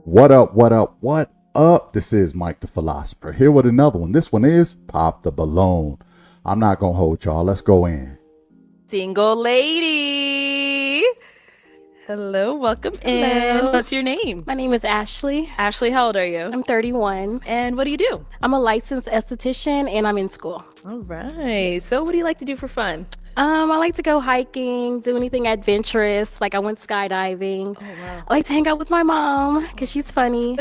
What up, what up, what up? This is Mike the Philosopher here with another one. This one is Pop the Balloon. I'm not going to hold y'all. Let's go in. Single lady. Hello, welcome in. Hello. What's your name? My name is Ashley. Ashley, how old are you? I'm 31. And what do you do? I'm a licensed esthetician and I'm in school. All right. So what do you like to do for fun? I like to go hiking, do anything adventurous. Like I went skydiving. Oh, wow. I like to hang out with my mom because she's funny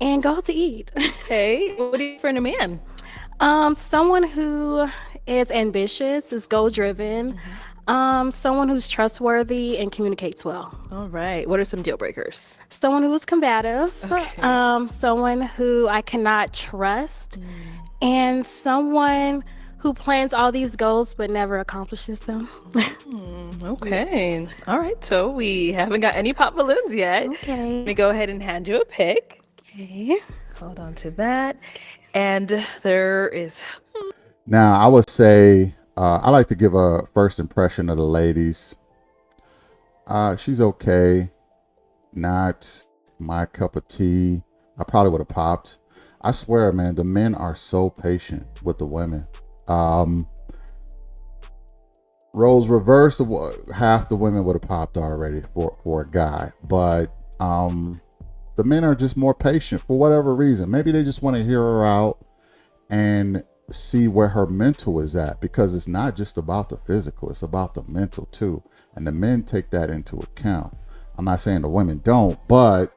and go out to eat. Hey, what do you do for a man? Someone who is ambitious, is goal driven. Someone who's trustworthy and communicates well. All right. What are some deal breakers? Someone who is combative. Okay. Someone who I cannot trust. And someone who plans all these goals but never accomplishes them. Okay. All right. So we haven't got any pop balloons yet. Okay. Let me go ahead and hand you a pick. Okay. Hold on to that. And there is. Now, I would say I like to give a first impression of the ladies. She's okay. Not my cup of tea. I probably would have popped. I swear, man, the men are so patient with the women. Roles reversed, half the women would have popped already for a guy. But the men are just more patient for whatever reason. Maybe they just want to hear her out and see where her mental is at, because it's not just about the physical, it's about the mental too, and the men take that into account. I'm not saying the women don't, but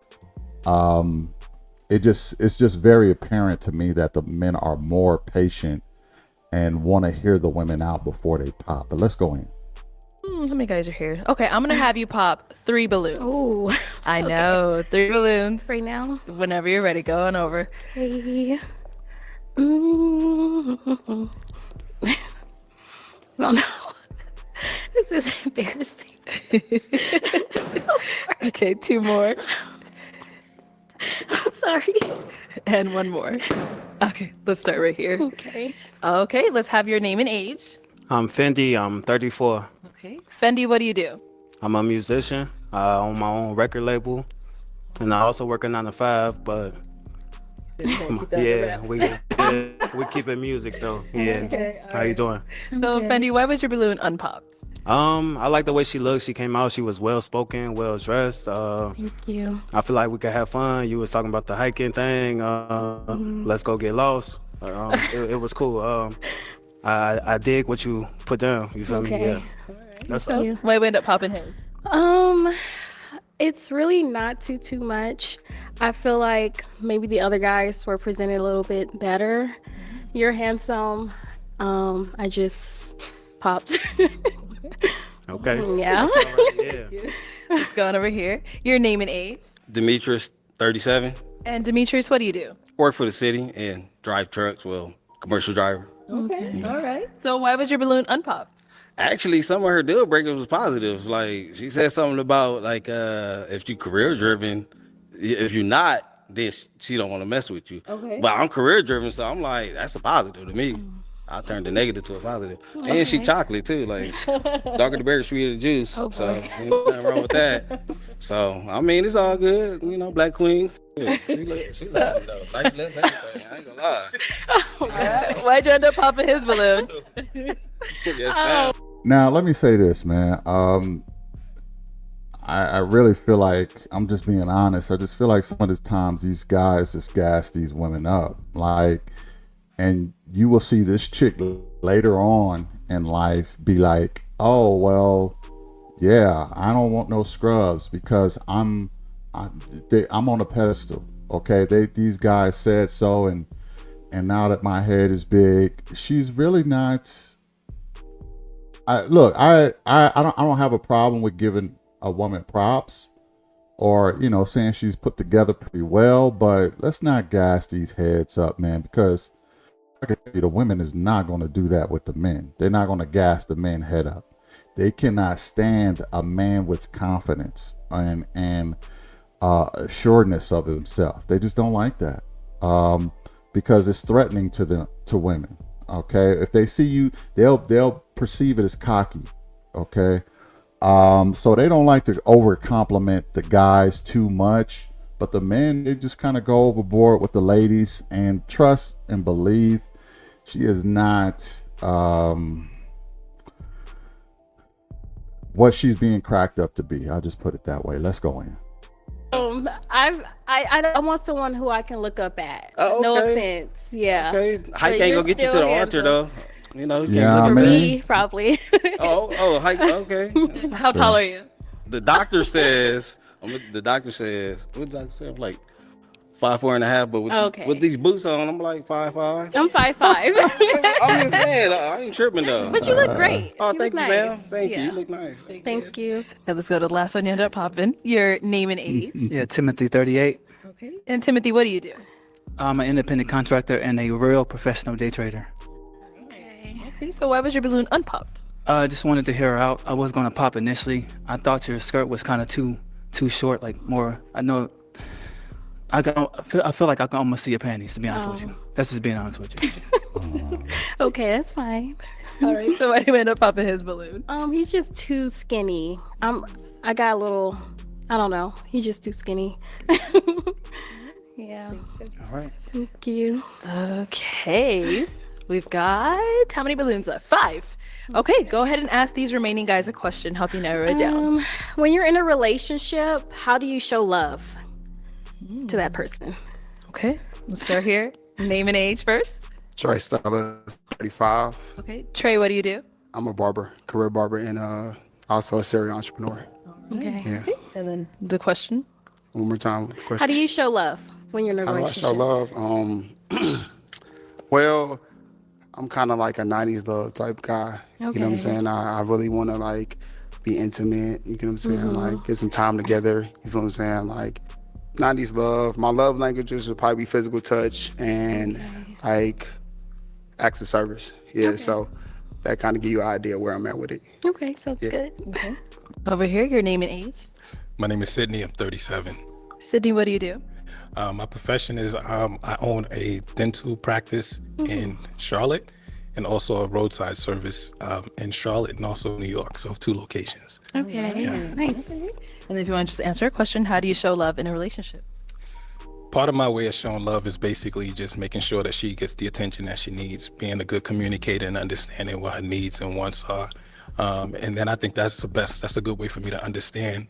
it's just very apparent to me that the men are more patient and want to hear the women out before they pop. But let's go in. How many guys are here? Okay, I'm gonna have you pop 3 balloons. Oh, I know, 3 balloons. right now. Whenever you're ready, go on over. Okay. Oh no, this is embarrassing. Okay, 2 more I'm sorry. and 1 more. Okay, let's start right here. Okay. Okay, let's have your name and age. I'm Fendi. I'm 34. Okay, Fendi, what do you do? I'm a musician on my own record label, and I also work a 9 to 5. But yeah, we keep it music though. Yeah. Okay, How you doing? So, Fendi, why was your balloon unpopped? I like the way she looked. She came out. She was well spoken, well dressed. Thank you. I feel like we could have fun. You was talking about the hiking thing. Let's go get lost. It was cool. I dig what you put down. You feel me? Okay. Yeah. That's Thank you. Why we end up popping his? It's really not too much. I feel like maybe the other guys were presented a little bit better. You're handsome. I just popped. okay. Yeah. That's all right. Yeah. Let's go on over here. Your name and age. Demetrius, 37. And Demetrius, what do you do? Work for the city and drive trucks. Well, commercial driver. Okay, all right. So why was your balloon unpopped? Actually, some of her deal breakers was positive. Like she said something about like if you career driven, if you're not, then she don't want to mess with you. Okay. But I'm career driven, so I'm like that's a positive to me. I turned the negative to a positive. And she chocolate too, like darker the berry, sweeter the juice. Oh, So boy. ain't nothing wrong with that. So I mean, it's all good. You know, Black Queen. Yeah, she lovely though. Nice lips, everything. I ain't gonna lie. Why'd you end up popping his balloon? Yes, ma'am. Now, let me say this, man. I really feel like, I'm just being honest, I just feel like some of the times these guys just gas these women up. Like, and you will see this chick later on in life be like, oh, well, yeah, I don't want no scrubs because I'm on a pedestal. Okay, these guys said so, and now that my head is big, she's really not. I don't have a problem with giving a woman props, or saying she's put together pretty well, but let's not gas these heads up, man, because like I tell you, the women is not going to do that with the men. They're not going to gas the men head up. They cannot stand a man with confidence and assuredness of himself. They just don't like that, because it's threatening to women. Okay, if they see you, they'll perceive it as cocky. Okay, so they don't like to over compliment the guys too much. but the men, they just kind of go overboard with the ladies and trust and believe she is not what she's being cracked up to be. I'll just put it that way. Let's go in. I want someone who I can look up at. Oh, No okay. offense. Yeah. Okay, Hike But ain't you're gonna get you to still the altar handsome. though. You know, you Yeah, can't I look For at mean- me, probably. Hike. Okay. How tall are you? The doctor says. The doctor says. What the doctor say? I'm like 5'4.5", but Okay. with these boots on, I'm like 5'5". I'm 5'5". I'm just saying, I ain't tripping though. But you look great. Oh, You thank you, look ma'am. nice. Thank you. Yeah. You look nice. Thank you. Okay, let's go to the last one you ended up popping. Your name and age. Yeah, Timothy, 38. Okay. And Timothy, what do you do? I'm an independent contractor and a real professional day trader. Okay, so why was your balloon unpopped? I just wanted to hear her out. I was gonna pop initially. I thought your skirt was kind of too short, like more. I know. I feel like I can almost see your panties. To be honest with you, that's just being honest with you. Okay, that's fine. All right, so why do you end up popping his balloon? He's just too skinny. I got a little, I don't know. He's just too skinny. Yeah. All right. Thank you. Okay, we've got how many balloons left? 5. Okay, go ahead and ask these remaining guys a question. Help you narrow it down. When you're in a relationship, how do you show love to that person? Okay, let's start here. Name and age first. Trey Stylist, 35. Okay, Trey, what do you do? I'm a barber, career barber, and also a serial entrepreneur. Okay. Yeah. And then the question. One more time. Question. How do you show love when you're in a How do I relationship? show love? Well, I'm kind of like a 90s love type guy. You know what I'm Okay. saying? I really want to like be intimate. You know what I'm saying? Like get some time together. You feel what I'm saying? Like 90s love. My love languages would probably be physical touch and like acts of service. Yeah. So that kind of give you an idea where I'm at with it. Okay, sounds good. Over here, your name and age. My name is Sydney. I'm 37. Sydney, what do you do? My profession is I own a dental practice in Charlotte and also a roadside service in Charlotte and also New York. So 2 locations. Okay, nice. And if you want to just answer a question, how do you show love in a relationship? Part of my way of showing love is basically just making sure that she gets the attention that she needs, being a good communicator and understanding what her needs and wants are. And then I think that's a good way for me to understand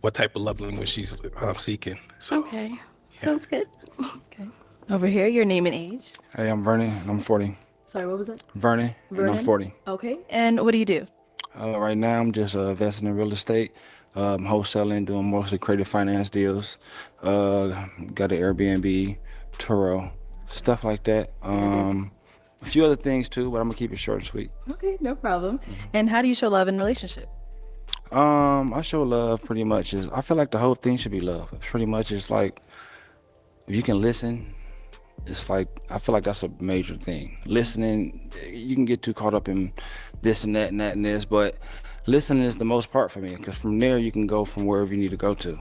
what type of love language she's seeking. So Okay, sounds good. Okay. Over here, your name and age. Hey, I'm Vernon, and I'm 40. Sorry, what was that? Vernon, and I'm 40. Okay. And what do you do? Right now, I'm just investing in real estate, wholesaling, doing mostly creative finance deals. Got an Airbnb, Turo, stuff like that. A few other things too, but I'm gonna keep it short and sweet. Okay, no problem. And how do you show love in a relationship? I show love pretty much I feel like the whole thing should be love. Pretty much it's like if you can listen, it's like I feel like that's a major thing. Listening, you can get too caught up in this and that and that and this, but listening is the most part for me because from there you can go from wherever you need to go to.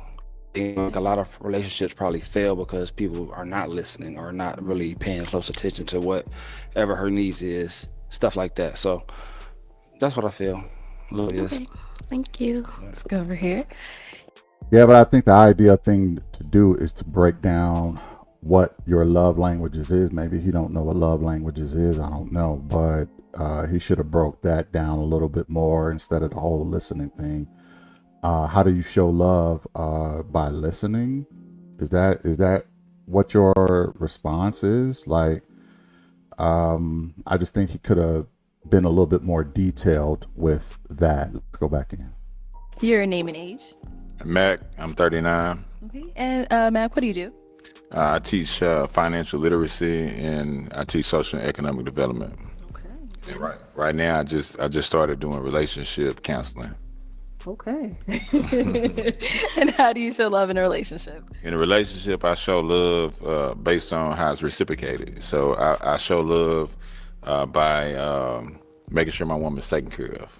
Like a lot of relationships probably fail because people are not listening or not really paying close attention to whatever her needs is, stuff like that. So that's what I feel. Okay, thank you. Let's go over here. Yeah, but I think the ideal thing to do is to break down what your love languages is. Maybe he don't know what love languages is. I don't know, but he should have broke that down a little bit more instead of the whole listening thing. How do you show love? By listening? Is that what your response is? Like, I just think he could have been a little bit more detailed with that. Let's go back in. Your name and age. Mac, I'm 39. Okay. And Mac, what do you do? I teach financial literacy and I teach social and economic development. Okay. And right now, I just started doing relationship counseling. Okay. And how do you show love in a relationship? In a relationship, I show love based on how it's reciprocated. So I show love by making sure my woman's taken care of.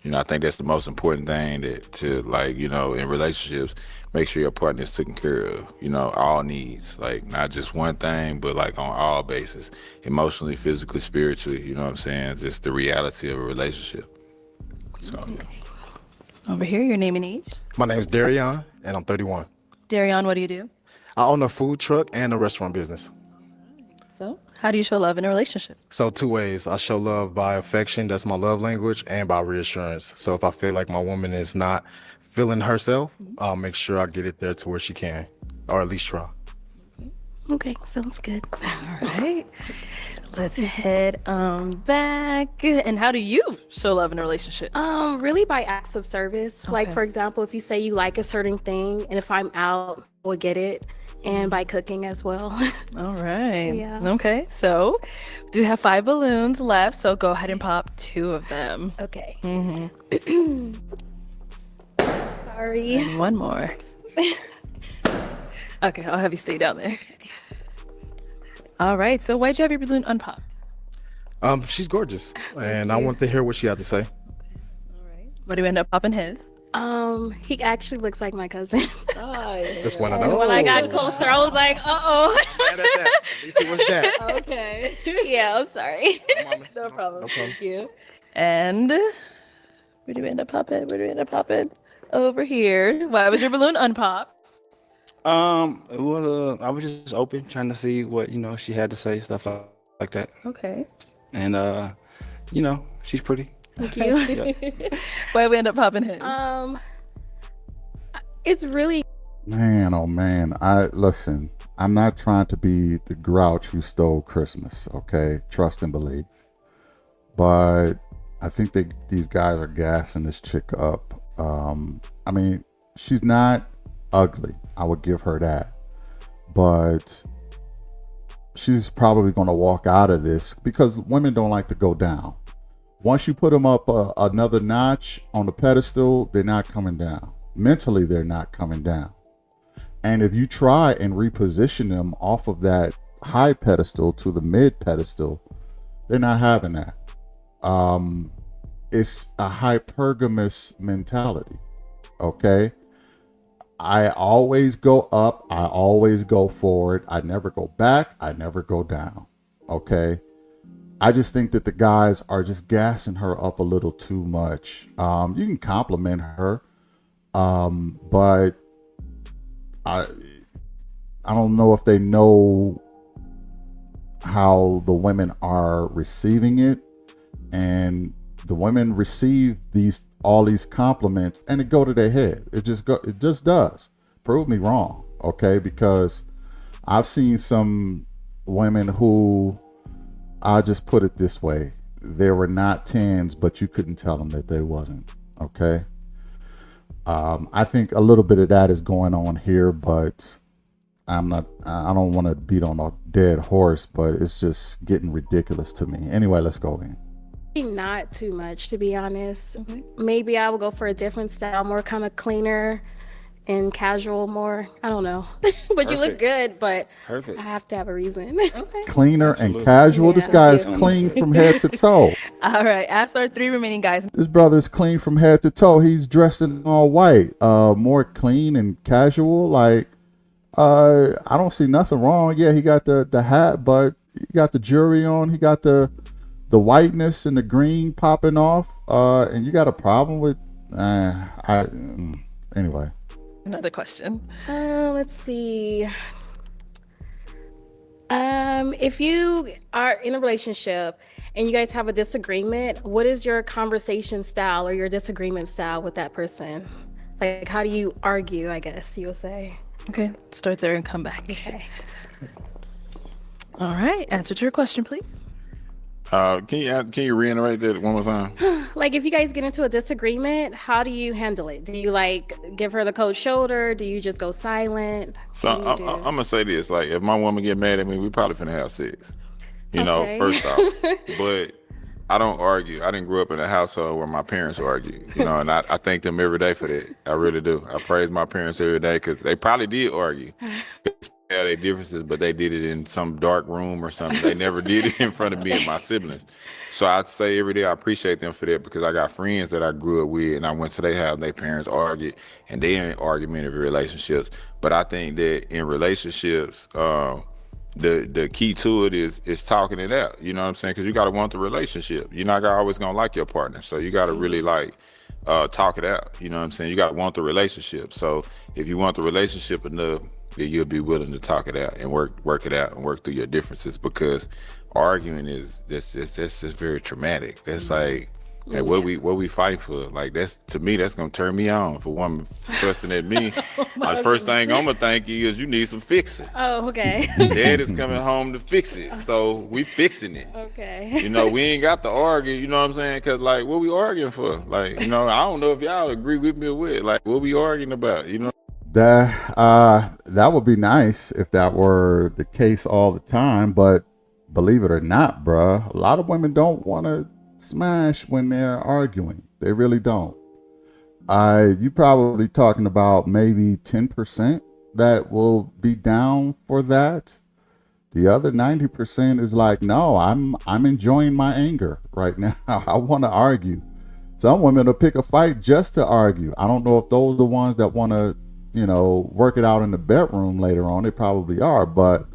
You know, I think that's the most important thing to like, you know, in relationships, make sure your partner is taken care of, you know, all needs, like not just one thing, but like on all bases, emotionally, physically, spiritually, you know what I'm saying? Just the reality of a relationship. So, Over here, your name and age. My name is Darion, and I'm 31. Darion, what do you do? I own a food truck and a restaurant business. So, how do you show love in a relationship? So 2 ways. I show love by affection, that's my love language, and by reassurance. So if I feel like my woman is not feeling herself, I'll make sure I get it there to where she can, or at least try. Okay, sounds good. All right. Let's head back. And how do you show love in a relationship? Really by acts of service. Like, Okay. for example, if you say you like a certain thing, and if I'm out, we'll get it. And by cooking as well. All right. Yeah. Okay. So, we do have 5 balloons left. So, go ahead and pop 2 of them. Okay. Mm-hmm. Sorry. And 1 more. Okay. I'll have you stay down there. All right. So, why'd you have your balloon unpopped? She's gorgeous, and I want to hear what she had to say. What do you end up popping his? He actually looks like my cousin. That's one of those. When I got closer, I was like, uh-oh. Mad at that. Lisa, what's that? Okay. Yeah, I'm sorry. No problem. No problem. Thank you. And where do we end up popping? Over here. Why was your balloon unpopped? It was, I was just open, trying to see what she had to say, stuff like that. Okay. And she's pretty. Thank you. Why we end up popping his? It's really Man, oh man. Listen, I'm not trying to be the grouch who stole Christmas, okay? Trust and believe. But I think these guys are gassing this chick up. I mean, she's not ugly. I would give her that. But she's probably going to walk out of this because women don't like to go down. Once you put them up another notch on the pedestal, they're not coming down. Mentally, they're not coming down. And if you try and reposition them off of that high pedestal to the mid pedestal, they're not having that. It's a hypergamous mentality. Okay. I always go up. I always go forward. I never go back. I never go down. Okay. I just think that the guys are just gassing her up a little too much. You can compliment her. But I don't know if they know how the women are receiving it, and the women receive all these compliments and it go to their head. It just does. Prove me wrong, okay? Because I've seen some women who, I'll just put it this way, they were not 10s, but you couldn't tell them that they wasn't, okay? I think a little bit of that is going on here, but I don't want to beat on a dead horse, but it's just getting ridiculous to me. Anyway, let's go in. not too much, to be honest. Maybe I will go for a different style, more kind of cleaner and casual more. I don't know. But you look good, but Perfect. I have to have a reason. Cleaner and casual. This guy is clean from head to toe. All right. Ask our 3 remaining guys. This brother is clean from head to toe. He's dressed in all white. More clean and casual. Like, I don't see nothing wrong. Yeah, he got the hat, but he got the jewelry on. He got the whiteness and the green popping off. And you got a problem with anyway. Another question. Let's see. If you are in a relationship and you guys have a disagreement, what is your conversation style or your disagreement style with that person? Like, how do you argue, I guess you'll say? Okay. Start there and come back. Okay. All right. Answer to your question, please. Can you reiterate that one more time? Like, if you guys get into a disagreement, how do you handle it? Do you like give her the cold shoulder? Do you just go silent? So What do you I'm do? gonna say this: like, if my woman get mad at me, we probably finna have sex. You know, Okay. first off. But I don't argue. I didn't grow up in a household where my parents argue. You know, and I thank them every day for that. I really do. I praise my parents every day because they probably did argue. Yeah, they differences, but they did it in some dark room or something. They never did it in front of me and my siblings. So I'd say every day I appreciate them for that because I got friends that I grew up with and I went to their house and their parents argued and they in argumentative relationships. But I think that in relationships, the key to it is talking it out. You know what I'm saying? Because you got to want the relationship. You're not always going to like your partner. So you got to really talk it out. You know what I'm saying? You got to want the relationship. So if you want the relationship enough, that you'll be willing to talk it out and work it out and work through your differences, because arguing is that's just very traumatic. That's like what we fight for. Like, that's, to me, that's gonna turn me on. If a woman fussing at me, the first thing I'm gonna think is you need some fixing. Oh, okay. Dad is coming home to fix it, so we fixing it. Okay. You know, we ain't got to argue. You know what I'm saying? Cause like, what we arguing for? Like, you know, I don't know if y'all agree with me or what. Like, what we arguing about? You know. That would be nice if that were the case all the time, but believe it or not, bruh, a lot of women don't want to smash when they're arguing. They really don't. You probably talking about maybe 10% that will be down for that. The other 90% is like, no, I'm enjoying my anger right now. I want to argue. Some women will pick a fight just to argue. I don't know if those are the ones that want to, work it out in the bedroom later on. They probably are, but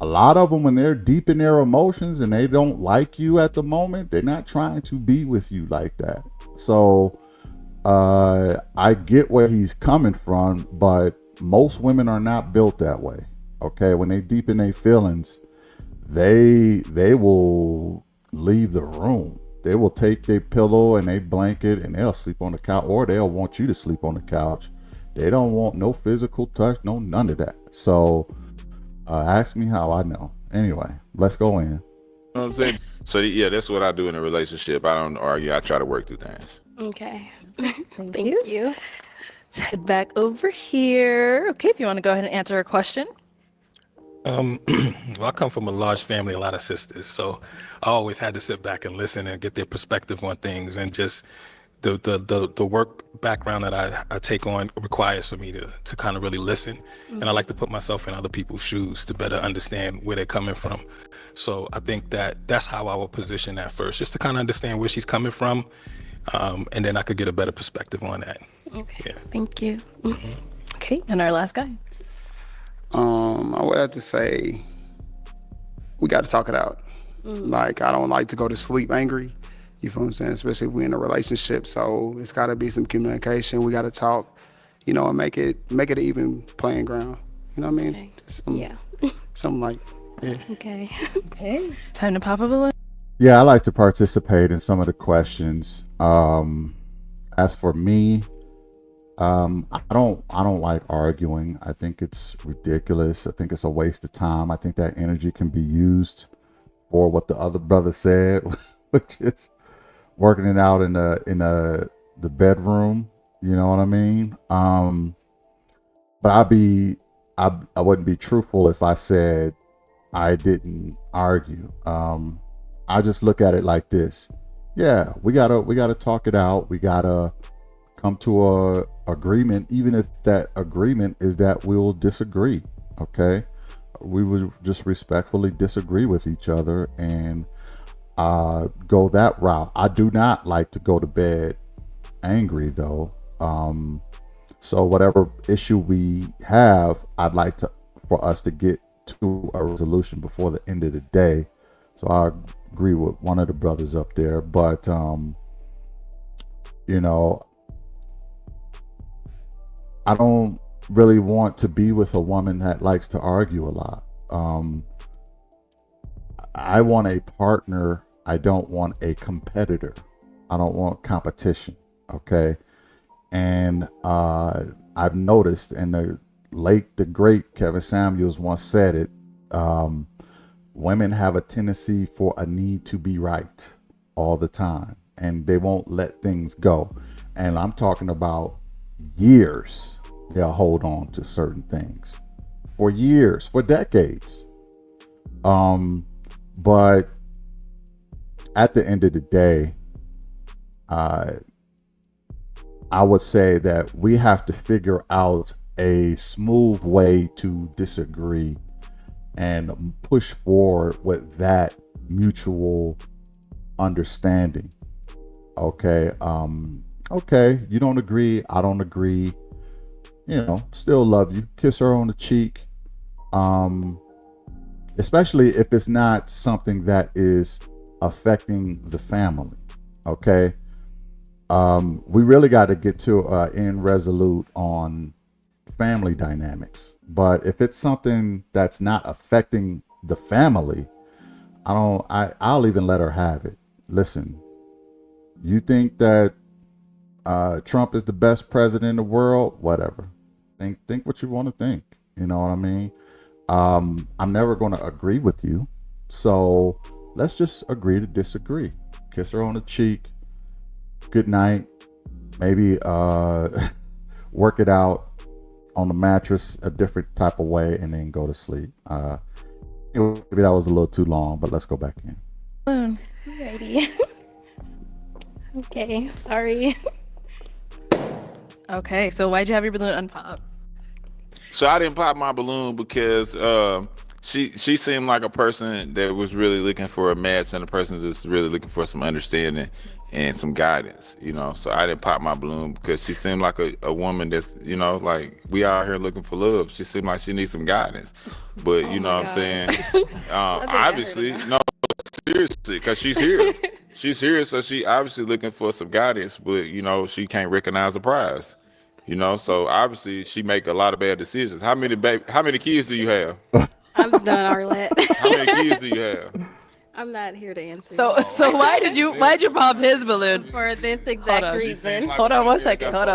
a lot of them, when they're deep in their emotions and they don't like you at the moment, they're not trying to be with you like that. So I get where he's coming from, but most women are not built that way. Okay, when they deep in their feelings, they will leave the room. They will take their pillow and their blanket and they'll sleep on the couch, or they'll want you to sleep on the couch. They don't want no physical touch, no none of that. So ask me how I know. Anyway, let's go in. You know what I'm saying? So yeah, that's what I do in a relationship. I don't argue. I try to work through things. Okay. Thank you. Let's head back over here. Okay, if you want to go ahead and answer a question. Well, I come from a large family, a lot of sisters, so I always had to sit back and listen and get their perspective on things, and just the work background that I take on requires for me to kind of really listen, and I like to put myself in other people's shoes to better understand where they're coming from. So I think that's how I will position that first, just to kind of understand where she's coming from, and then I could get a better perspective on that. Okay. Yeah. Thank you. Okay, and our last guy. I would have to say we got to talk it out. Like, I don't like to go to sleep angry. You feel what I'm saying? Especially if we're in a relationship. So it's got to be some communication. We got to talk, and make it an even playing ground. You know what I mean? Okay. Just something like, yeah. Okay. Okay, time to pop up a balloon. Yeah, I like to participate in some of the questions. As for me, I don't like arguing. I think it's ridiculous. I think it's a waste of time. I think that energy can be used for what the other brother said, which is working it out in the bedroom. You know what I mean? But I wouldn't be truthful if I said I didn't argue. I just look at it like this. Yeah, we gotta talk it out. We gotta come to a agreement, even if that agreement is that we'll disagree. Okay, we would just respectfully disagree with each other and go that route. I do not like to go to bed angry though. So whatever issue we have, I'd like for us to get to a resolution before the end of the day. So I agree with one of the brothers up there, but I don't really want to be with a woman that likes to argue a lot. I want a partner. I don't want a competitor. I don't want competition. Okay. And I've noticed, and the great Kevin Samuels once said it, women have a tendency for a need to be right all the time, and they won't let things go. And I'm talking about years. They'll hold on to certain things for years, for decades. But at the end of the day, I would say that we have to figure out a smooth way to disagree and push forward with that mutual understanding. Okay. Okay. You don't agree. I don't agree. Still love you. Kiss her on the cheek. Especially if it's not something that is affecting the family. Okay. We really got to get to end resolute on family dynamics. But if it's something that's not affecting the family, I'll even let her have it. Listen, you think that Trump is the best president in the world? Whatever. Think what you want to think. You know what I mean? I'm never going to agree with you. So let's just agree to disagree. Kiss her on the cheek. Good night. Maybe work it out on the mattress a different type of way and then go to sleep. Maybe that was a little too long, but let's go back in. Alrighty. Okay, sorry. Okay, so why'd you have your balloon unpopped? So I didn't pop my balloon because she seemed like a person that was really looking for a match and a person that's really looking for some understanding and some guidance, you know. So I didn't pop my balloon because she seemed like a woman that's, you know, like we out here looking for love. She seemed like she needs some guidance. But you know what I'm saying? Obviously, no, seriously, because she's here. She's here, so she obviously looking for some guidance, but you know, she can't recognize the prize. You know, so obviously she make a lot of bad decisions. How many kids do you have? I'm done, Arlette. How many kids do you have? I'm not here to answer. So why'd you pop his balloon? For this exact reason. Hold on 1 second. Hold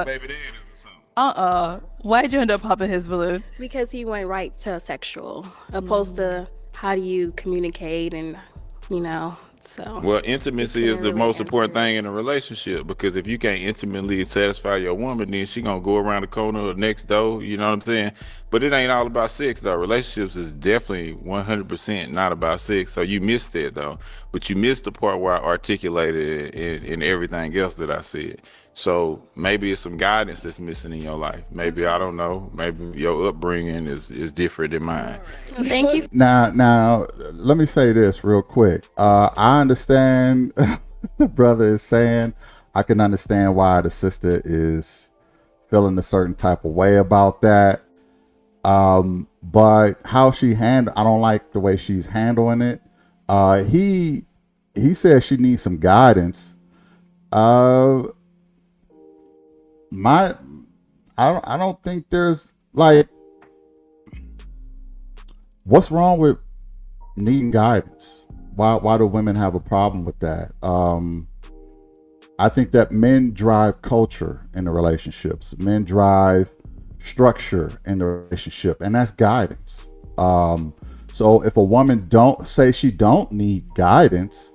on. Why'd you end up popping his balloon? Because he went right to sexual, opposed to how do you communicate and, you know, so. Well, intimacy is the most important thing in a relationship, because if you can't intimately satisfy your woman, then she gonna go around the corner or next door, you know what I'm saying? But it ain't all about sex though. Relationships is definitely 100% not about sex. So you missed that though. But you missed the part where I articulated it in everything else that I said. So maybe it's some guidance that's missing in your life. Maybe, I don't know, maybe your upbringing is different than mine. Well, thank you. Now, let me say this real quick. I understand the brother is saying. I can understand why the sister is feeling a certain type of way about that. But how she I don't like the way she's handling it. He says she needs some guidance. I don't think there's like, what's wrong with needing guidance? Why do women have a problem with that? I think that men drive culture in the relationships. Men drive structure in the relationship, and that's guidance. So if a woman don't need guidance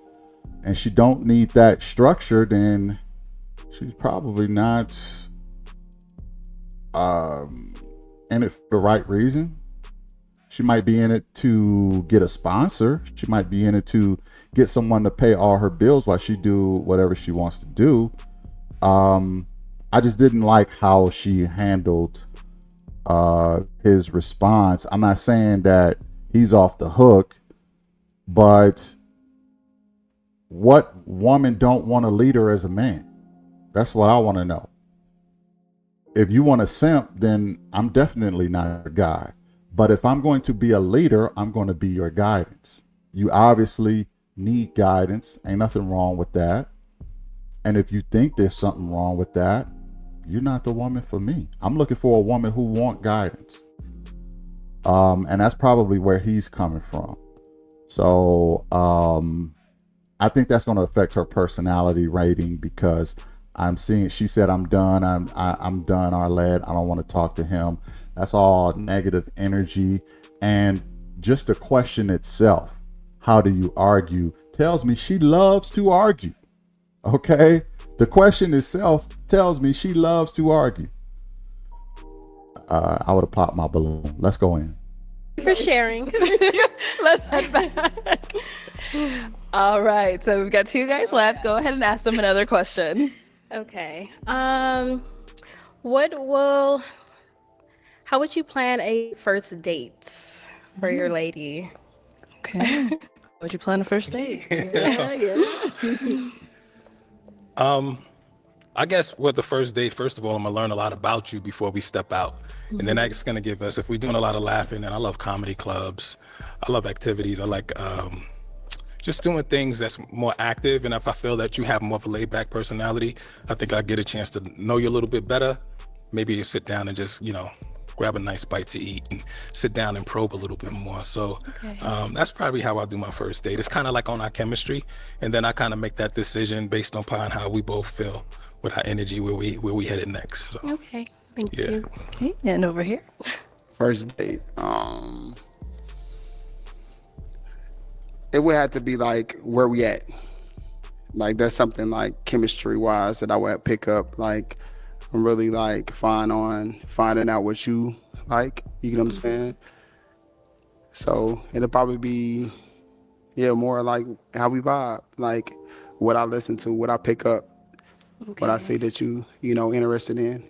and she don't need that structure, then she's probably not in it for the right reason. She might be in it to get a sponsor. She might be in it to get someone to pay all her bills while she do whatever she wants to do. I just didn't like how she handled his response. I'm not saying that he's off the hook, but what woman don't want a leader as a man? That's what I want to know. If you want to simp, then I'm definitely not a guy. But if I'm going to be a leader, I'm going to be your guidance. You obviously need guidance. Ain't nothing wrong with that. And if you think there's something wrong with that, you're not the woman for me. I'm looking for a woman who wants guidance. And that's probably where he's coming from. So I think that's going to affect her personality rating, because she said, I'm done, Arlette. I don't want to talk to him. That's all negative energy. And just the question itself, how do you argue, tells me she loves to argue. Okay? The question itself tells me she loves to argue. I would have popped my balloon. Let's go in. For sharing. Let's head back. All right, so we've got 2 guys left. Go ahead and ask them another question. Okay. How would you plan a first date for your lady? Okay. Would you plan a first date? I guess with the first date, first of all, I'm gonna learn a lot about you before we step out. And then that's gonna give us, if we're doing a lot of laughing, and I love comedy clubs, I love activities, I like just doing things that's more active. And if I feel that you have more of a laid back personality, I think I get a chance to know you a little bit better. Maybe you sit down and just, grab a nice bite to eat, and sit down and probe a little bit more. So that's probably how I do my first date. It's kind of like on our chemistry, and then I kind of make that decision based upon how we both feel with our energy, where we headed next. So, Okay, thank yeah. you. Okay, and over here. First date. It would have to be like where we at. Like that's something like chemistry wise that I would pick up. Like I'm really like fine on finding out what you like. You know what I'm saying? So it'll probably be more like how we vibe. Like what I listen to, what I pick up, what I see that you interested in.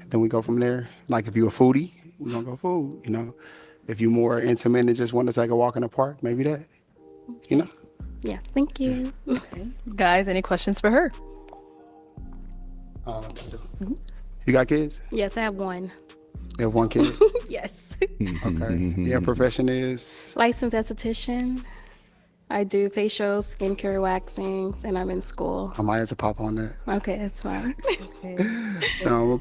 And then we go from there. Like if you're a foodie, we're gonna go food, If you're more intimate and just want to take a walk in the park, maybe that. Yeah, thank you. Guys, any questions for her? You got kids? Yes, I have one. You have one kid? Yes. Okay. Your profession is? Licensed esthetician. I do facials, skincare waxings, and I'm in school. I might have to pop on that. Okay, that's fine. No,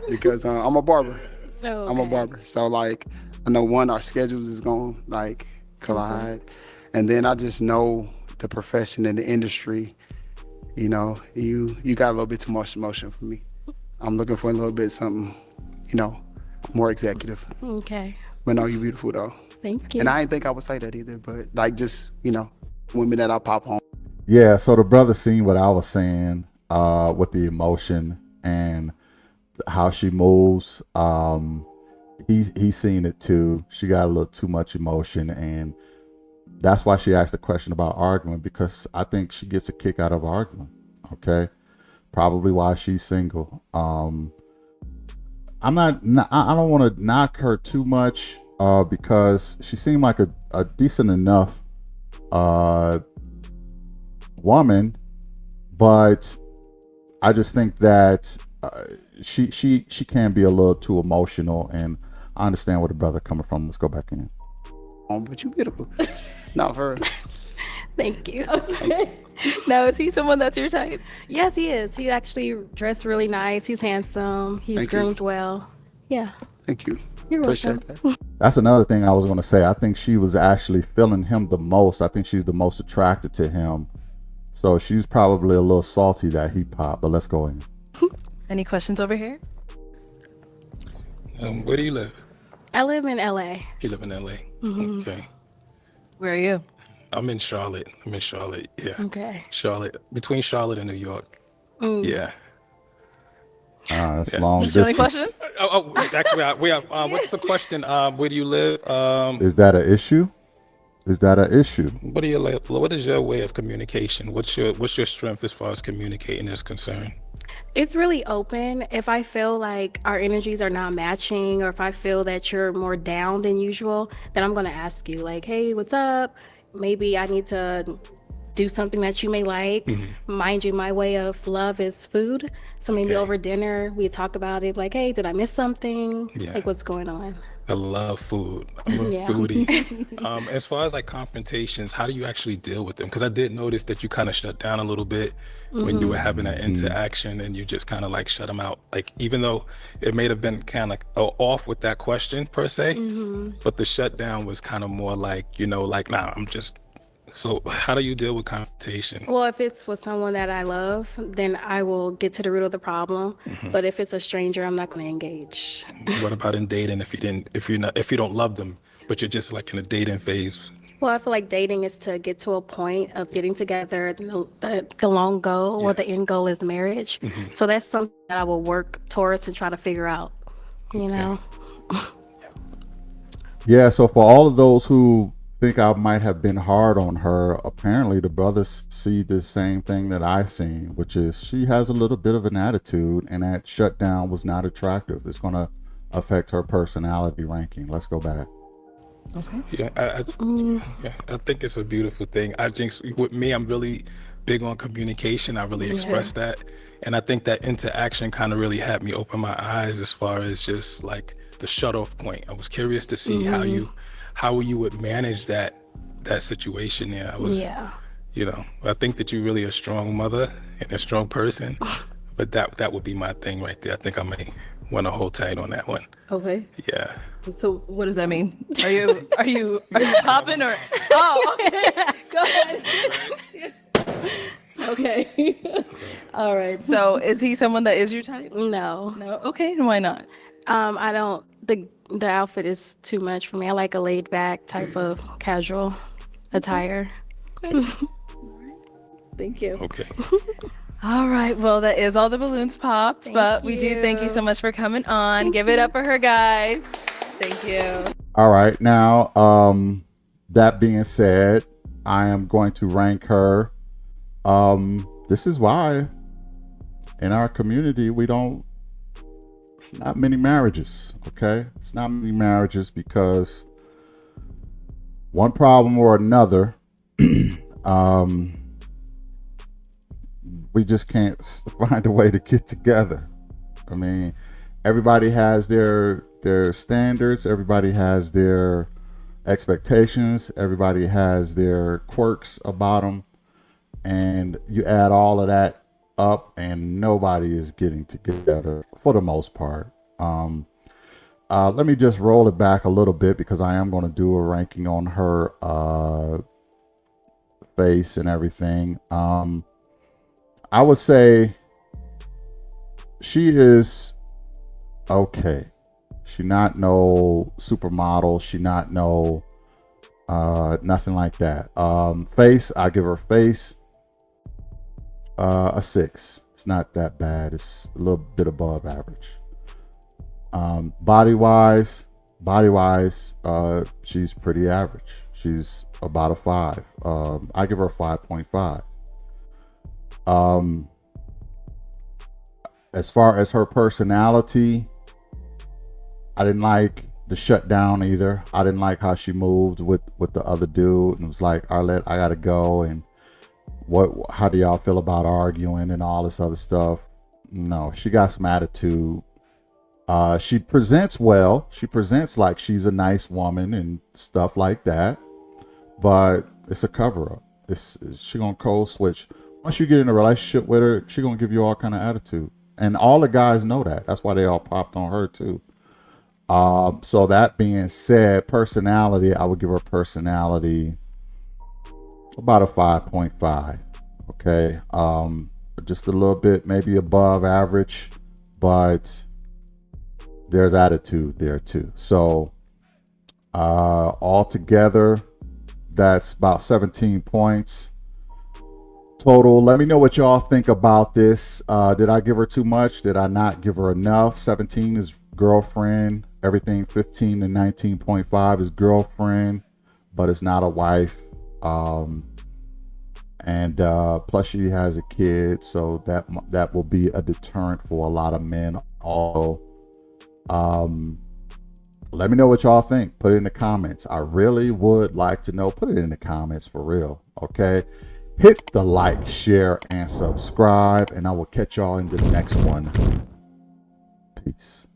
because I'm a barber. Oh, I'm a barber. So like, I know our schedules is gonna like collide. And then I just know the profession and the industry, you got a little bit too much emotion for me. I'm looking for a little bit something, more executive. Okay. But no, you beautiful though. Thank you. And I didn't think I would say that either, but like just, women that I pop on. Yeah, so the brother seen what I was saying with the emotion and how she moves. He's seen it too. She got a little too much emotion, and that's why she asked the question about arguing, because I think she gets a kick out of arguing. Okay, probably why she's single. I don't want to knock her too much because she seemed like a decent enough woman, but I just think that she can be a little too emotional, and I understand where the brother coming from. Let's go back in. But you beautiful. Not for her. Thank you. Now, is he someone that's your type? Yes, he is. He actually dressed really nice. He's handsome. He's Thank you. groomed well. Yeah. Thank you. You're Appreciate welcome. that. That's another thing I was going to say. I think she was actually feeling him the most. I think she's the most attracted to him. So she's probably a little salty that he popped, but let's go in. Any questions over here? Where do you live? I live in LA. You live in LA. Okay. Where are you? I'm in Charlotte. Yeah. Okay. Charlotte, between Charlotte and New York. Yeah. That's long What's your only distance. question? Actually, we have. What's the question? Where do you live? Is that an issue? What do you like? What is your way of communication? What's your strength as far as communicating is concerned? It's really open. If I feel like our energies are not matching, or if I feel that you're more down than usual, then I'm going to ask you, like, hey, what's up? Maybe I need to do something that you may like. Mind you, my way of love is food. So maybe over dinner, we talk about it, like, hey, did I miss something? Yeah. Like, what's going on? I love food. I'm a foodie. As far as like confrontations, how do you actually deal with them? Because I did notice that you kind of shut down a little bit when you were having that interaction, and you just kind of like shut them out. Like, even though it may have been kind of off with that question per se, but the shutdown was kind of more like, like, nah, I'm just. So how do you deal with confrontation? Well, if it's with someone that I love, then I will get to the root of the problem. But if it's a stranger, I'm not going to engage. What about in dating? If you don't love them, but you're just like in a dating phase? Well, I feel like dating is to get to a point of getting together. The long goal or the end goal is marriage. So that's something that I will work towards and try to figure out, Yeah, so for all of those who think I might have been hard on her, apparently the brothers see the same thing that I seen, which is she has a little bit of an attitude, and that shutdown was not attractive. It's going to affect her personality ranking. Let's go back. Okay. Yeah, I think it's a beautiful thing. I think with me, I'm really big on communication. I really express that, and I think that interaction kind of really had me open my eyes as far as just like the shut off point. I was curious to see how you would manage that situation there. I think that you're really a strong mother and a strong person, but that would be my thing right there. I think I may want to hold tight on that one. Okay. Yeah. So what does that mean? Are you popping or? Oh, okay. Go ahead. Okay. All right. So is he someone that is your type? No. No. Okay. And why not? I don't. The outfit is too much for me. I like a laid back type of casual attire. Thank you. Okay. All right. Well, that is all the balloons popped, but we do thank you so much for coming on. Give it up for her, guys. Thank you. All right. Now, that being said, I am going to rank her. This is why in our community it's not many marriages. Okay, it's not many marriages because one problem or another, we just can't find a way to get together. I mean, everybody has their standards, everybody has their expectations, everybody has their quirks about them, and you add all of that up and nobody is getting together for the most part. Let me just roll it back a little bit because I am going to do a ranking on her face and everything. I would say she is okay. She not no supermodel. She not no nothing like that. Face, I give her face a 6. It's not that bad. It's a little bit above average. Body wise, she's pretty average. She's about a 5. I give her a 5.5. As far as her personality, I didn't like the shutdown either. I didn't like how she moved with the other dude, and it was like, Arlette, I gotta go, and how do y'all feel about arguing and all this other stuff? No, she got some attitude. She presents well. She presents like she's a nice woman and stuff like that, but it's a cover-up. She gonna cold switch. Once you get in a relationship with her, she gonna give you all kind of attitude, and all the guys know that. That's why they all popped on her too. So that being said, personality, I would give her personality about a 5.5. Okay. Just a little bit maybe above average, but there's attitude there too. So altogether, that's about 17 points total. Let me know what y'all think about this. Did I give her too much? Did I not give her enough? 17 is girlfriend. Everything 15 to 19.5 is girlfriend, but it's not a wife. And plus she has a kid, so that will be a deterrent for a lot of men. Also, let me know what y'all think. Put it in the comments. I really would like to know. Put it in the comments for real. Okay, hit the like, share, and subscribe, and I will catch y'all in the next one. Peace.